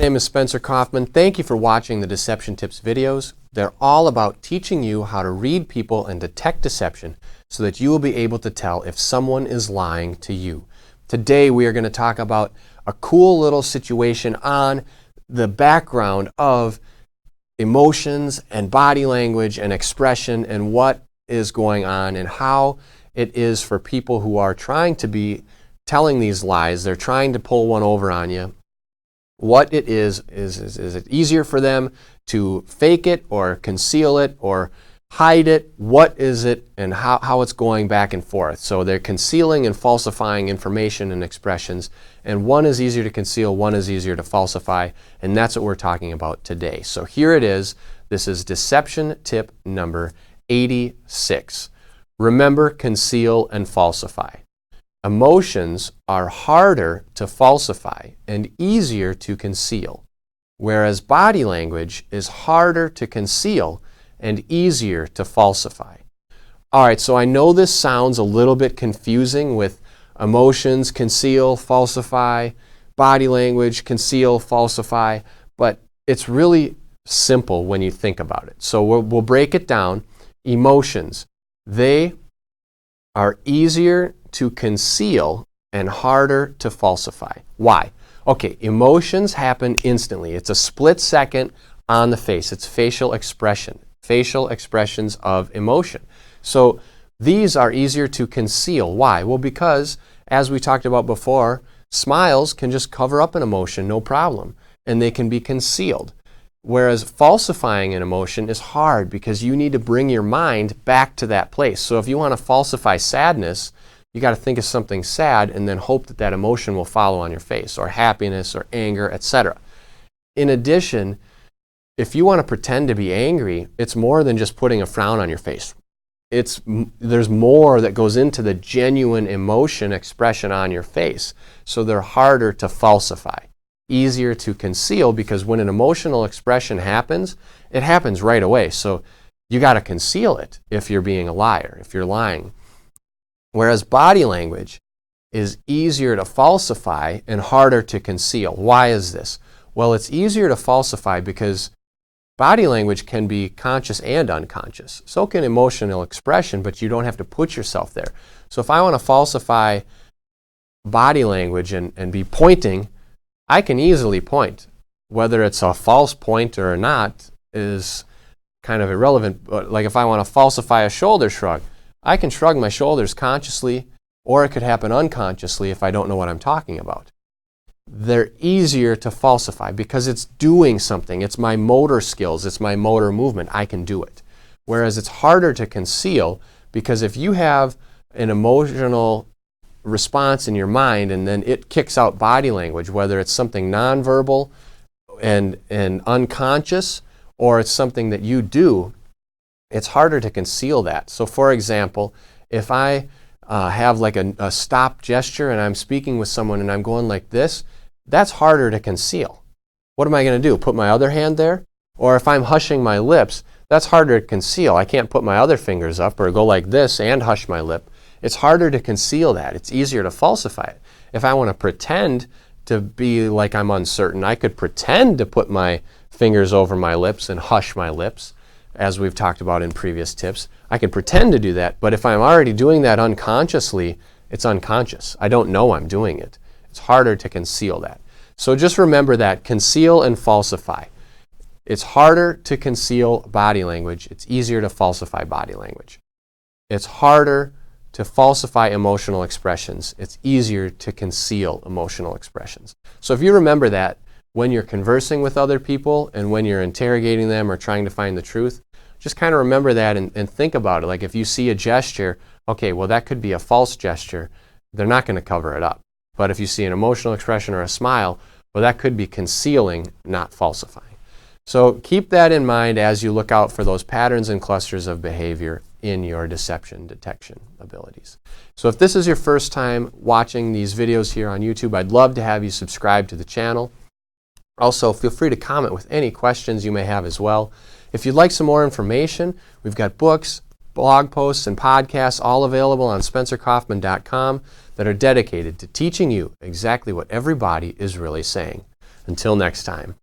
name is Spencer Coffman. Thank you for watching the Deception Tips videos. They're all about teaching you how to read people and detect deception so that you will be able to tell if someone is lying to you. Today we are going to talk about a cool little situation on the background of emotions and body language and expression and what is going on and how it is for people who are trying to be telling these lies. They're trying to pull one over on you. What it is it easier for them to fake it or conceal it or hide it? What is it and how it's going back and forth? So they're concealing and falsifying information and expressions, and one is easier to conceal, one is easier to falsify, and that's what we're talking about today. So here it is. This is deception tip number 86. Remember, conceal and falsify. Emotions are harder to falsify and easier to conceal, whereas body language is harder to conceal and easier to falsify. All right, so I know this sounds a little bit confusing with emotions, conceal, falsify, body language, conceal, falsify, but it's really simple when you think about it. So we'll break it down. Emotions, they are easier to conceal and harder to falsify. Why? Okay, emotions happen instantly. It's a split second on the face. It's facial expression, facial expressions of emotion. So these are easier to conceal. Why? Well, because as we talked about before, smiles can just cover up an emotion, no problem, and they can be concealed. Whereas falsifying an emotion is hard because you need to bring your mind back to that place. So if you want to falsify sadness, you got to think of something sad and then hope that that emotion will follow on your face, or happiness or anger, etc. In addition, if you want to pretend to be angry, it's more than just putting a frown on your face. There's more that goes into the genuine emotion expression on your face. So they're harder to falsify, easier to conceal, because when an emotional expression happens, it happens right away. So you got to conceal it if you're being a liar, if you're lying. Whereas body language is easier to falsify and harder to conceal. Why is this? Well, it's easier to falsify because body language can be conscious and unconscious. So can emotional expression, but you don't have to put yourself there. So if I want to falsify body language and be pointing, I can easily point. Whether it's a false point or not is kind of irrelevant. But like if I want to falsify a shoulder shrug, I can shrug my shoulders consciously, or it could happen unconsciously if I don't know what I'm talking about. They're easier to falsify because it's doing something. It's my motor skills. It's my motor movement. I can do it. Whereas it's harder to conceal because if you have an emotional response in your mind and then it kicks out body language, whether it's something nonverbal and unconscious or it's something that you do, it's harder to conceal that. So for example, if I have like a stop gesture and I'm speaking with someone and I'm going like this, that's harder to conceal. What am I going to do? Put my other hand there? Or if I'm hushing my lips, that's harder to conceal. I can't put my other fingers up or go like this and hush my lip. It's harder to conceal that. It's easier to falsify it. If I want to pretend to be like I'm uncertain, I could pretend to put my fingers over my lips and hush my lips, as we've talked about in previous tips. I can pretend to do that, but if I'm already doing that unconsciously, it's unconscious. I don't know I'm doing it. It's harder to conceal that. So just remember that, conceal and falsify. It's harder to conceal body language. It's easier to falsify body language. It's harder to falsify emotional expressions. It's easier to conceal emotional expressions. So if you remember that when you're conversing with other people and when you're interrogating them or trying to find the truth, just kind of remember that and think about it. Like if you see a gesture, okay, well that could be a false gesture. They're not going to cover it up. But if you see an emotional expression or a smile, well that could be concealing, not falsifying. So keep that in mind as you look out for those patterns and clusters of behavior in your deception detection abilities. So if this is your first time watching these videos here on YouTube, I'd love to have you subscribe to the channel. Also, feel free to comment with any questions you may have as well. If you'd like some more information, we've got books, blog posts, and podcasts all available on spencercoffman.com that are dedicated to teaching you exactly what everybody is really saying. Until next time.